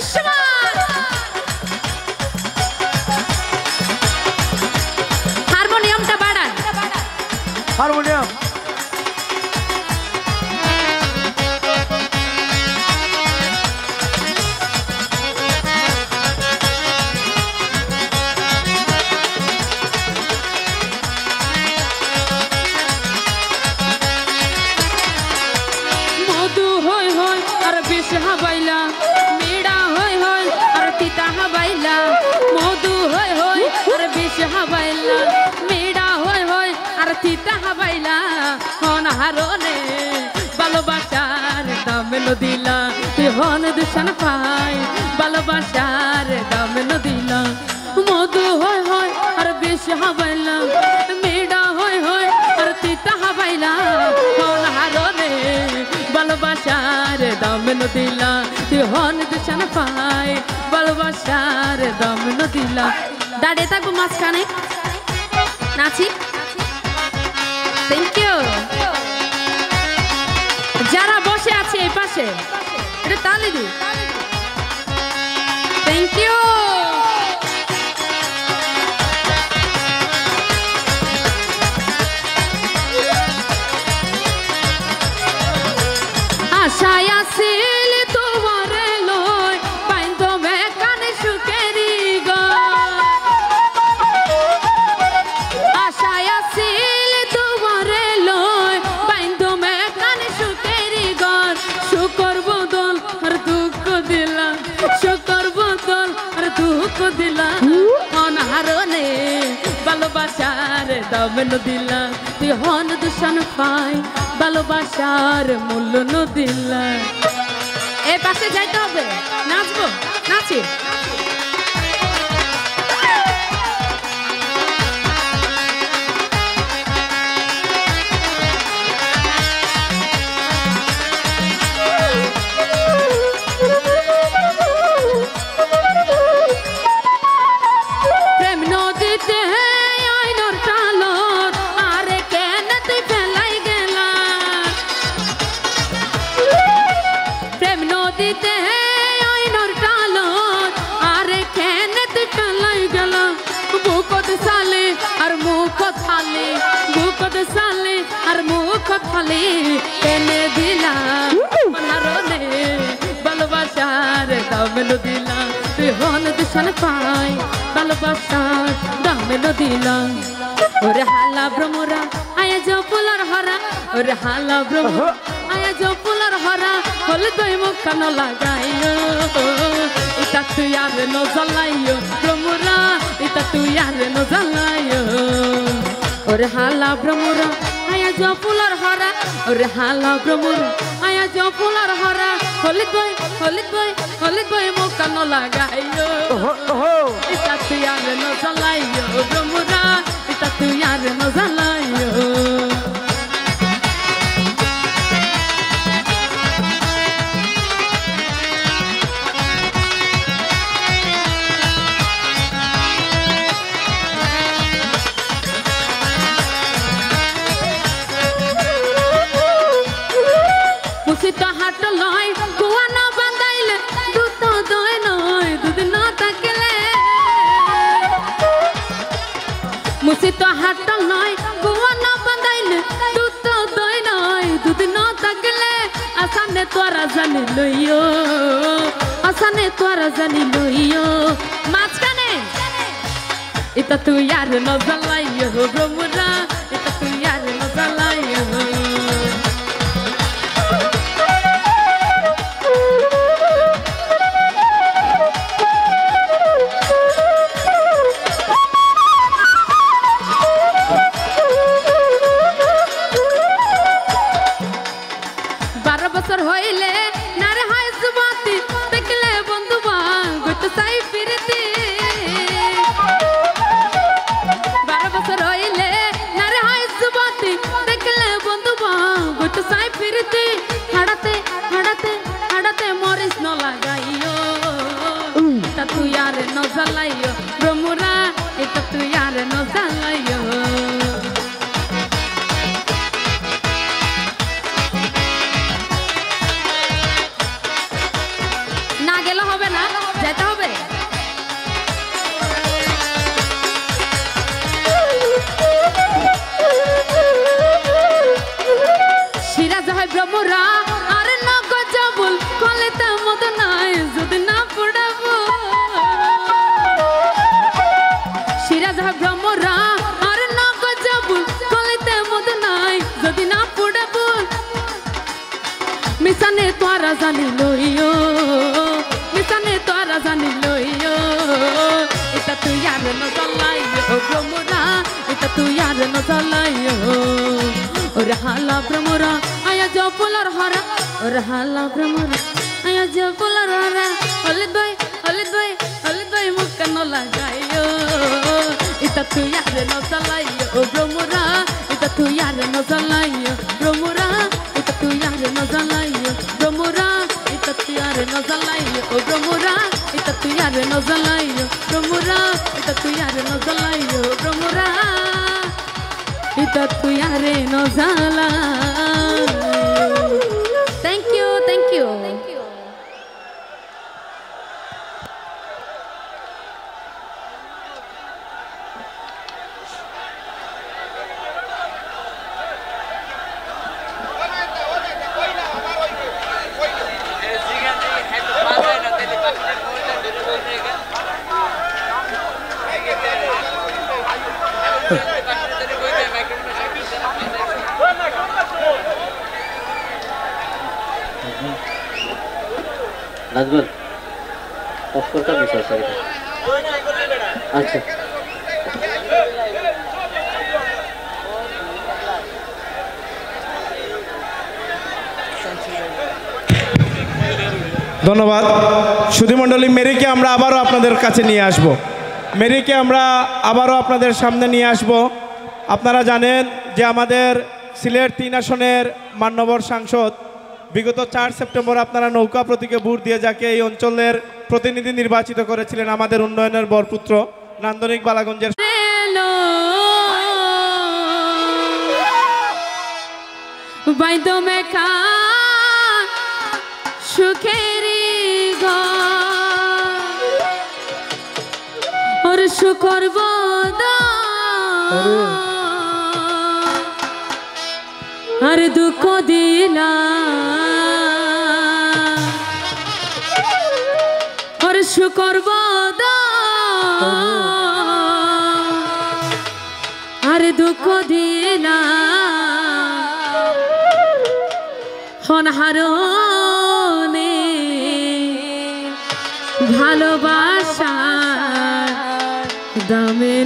দৃশ্যমান হারমোনিয়ামটা বাড়ান হারমোনিয়াম হাবাইলা মেড়া হই হই আর তিতা হাবাইলা মধু হই হই আর বিষ হাবাইলা মেড়া হই হই আর তিতা হাবাইলা হন হারনে ভালোবাসার দাম দিলা তুই হন দূষণ পাই ভালোবাসার দাম দিলা মধু হই হই আর বিষ হাবাইলা মেড়া হই হই আর তিতা হাবাইলা হন হারনে ভালোবাসার দাম দিলা তুই হন দূষণ পাই ভালোবাসার দাম দিলা দাঁড়িয়ে থাকবো মাঝখানে নাচি থ্যাংক ইউ যারা বসে আছে এই পাশে এটা তালি দি থ্যাংক ইউ আশায় আসিল তোমারে লয় পাইন তুমি কানে সুখেরি গো আশায় আসিল তোমারে লয় পাইন তুমি কানে সুখেরি গো শুকর বদল আর দুঃখ দিলা শুকর বদল আর দুঃখ দিলা অনহারনে ভালোবাসার দাম দিলা তুই হন দূষণ পাই ভালোবাসার মূল্য দিলা এ পাশে যাইতে হবে নাচবো নাচি প্রেম নদীতে আইনর টালত আরে কেন তুই ফেলাই গেলা প্রেম নদীতে আইনর টালত আরে কেন তুই ফেলাই গেলা বুকত সালে আর মুখ থালে বুকত সালে আর মুখ থালে কেনে দিলা মনারনে ভালোবাসার দাম দিলা তুই হন দূষণ পাই ভালোবাসার দাম দিলা ওরে হালা ভ্রমরা আয়া যো ফুলর হরা ওরে হালা ভ্রমরা আয়া যো ফুলর হরা হল দই মুখ কানো লাগাইও এটা তুই আর ন জ্বালাইও ভ্রমরা এটা তুই আর ন জ্বালাইও ওরে হালা ভ্রমরা আয়া যো ফুলর হরা ওরে হালা ভ্রমরা আয়া যো ফুলর হরা হল দই মুখ কানো লাগাইও এটা তুই আর ন জ্বালাইও ভ্রমরা এটা তুই আর ন জ্বালাইও মুসিত হাট লয় কুয়া না বাঁধাইলে দুধ দই নয় দুধ না থাকলে মুসিত হাট নয় কুয়া না বাঁধাইলে দুধ দই নয় দুধ না থাকলে আসানে তোরা জানি লইও আসানে তোরা জানি লইও মাঝখানে এটা তুই আর ন জ্বালাইও ভ্রমরা এটা তুই আর ন জ্বালাইও হইলে নারে হয় যুবতী দেখলে বন্ধু বাঙ্গুত চাই ফিরতি 12 বছর হইলে নারে হয় যুবতী দেখলে বন্ধু বাঙ্গুত চাই ফিরতি হাড়াতে হাড়াতে হাড়াতে মরিস ন লাগাইও এটা তুই আর ন জ্বালাইও ভ্রমরা এটা তুই আর ন জ্বালাইও না গেল হবে না, যেতে হবে। সিরাজ হয় ভ্রমরা আর নগ জবুল কলে তেমদ নাই যদি না পড়াবো। সিরাজ হয় ভ্রমরা আর নগ জবুল কলে তেমদ নাই যদি না পড়াবো। মিশানে তোরা জানি লইও, মিশানে তোরা জানি লইও, এটা তুই আর ন জ্বালাইও ভ্রমরা, এটা তুই আর ন জ্বালাইও। ওরে হালা ভ্রমরা আয়া জপুলার হরা, ওরে হালা ভ্রমরা আয়া জপুলার হরা। হলে দই হলে দই হলে দই মুখ ন লাগাইও, এটা তুই আর ন জ্বালাইও ভ্রমরা, এটা তুই আর ন জ্বালাইও ভ্রমরা, এটা তুই আর ন জ্বালাইও ভ্রমরা, এটা তুই আর ন জ্বালাইও ভ্রমরা, এটা তুই আর ন জ্বালাইও ভ্রমরা, এটা তুই আর ন জ্বালাইও ভ্রমরা, এটা তুই আর ন জ্বালাইও। Thank you, thank you. Nazbul পাসপোর্টটা বিষয় স্যার। আচ্ছা ধন্যবাদ সুধীমণ্ডলী। মেরিকে আমরা আবারও আপনাদের কাছে নিয়ে আসব, মেরিকে আমরা আবারও আপনাদের সামনে নিয়ে আসব। আপনারা জানেন যে আমাদের সিলেট 3 আসনের মান্যবর সাংসদ বিগত 4 সেপ্টেম্বর আপনারা নৌকা প্রতীকে ভোট দিয়ে যাকে এই অঞ্চলের প্রতিনিধি নির্বাচিত করেছিলেন আমাদের উন্নয়নের বরপুত্র নান্দনিক বালাগঞ্জের। সুখেরি ঘর শুকর আর দুঃখ দিলা আর শুকর আর দুঃখ দিলা হনহারনে ভালোবাসা দামে